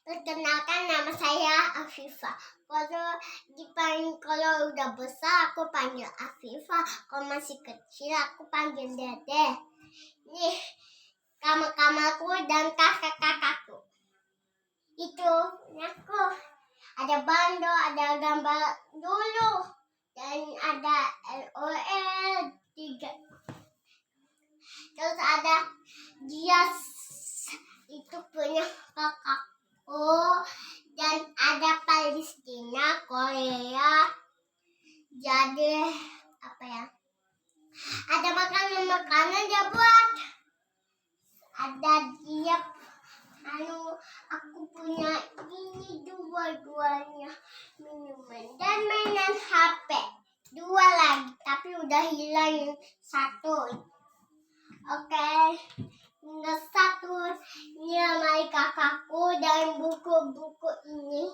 perkenalkan nama saya Afifa. Kalau udah besar aku panggil Afifa. Kalau masih kecil aku panggil Dede. Nih kamar-kamarku dan kakak-kakakku. Itu aku. Ada bando, ada gambar dulu, dan ada LOL 3. Terus ada Gias, itu punya kakakku, dan ada Palestina, Korea. Jadi apa ya? Ada makanan dia buat. Ada dia aku punya ini dua-duanya, minuman dan mainan HP. 2 lagi, tapi udah hilang 1. Oke, tinggal 1. Ini lemari kakakku dan buku-buku ini.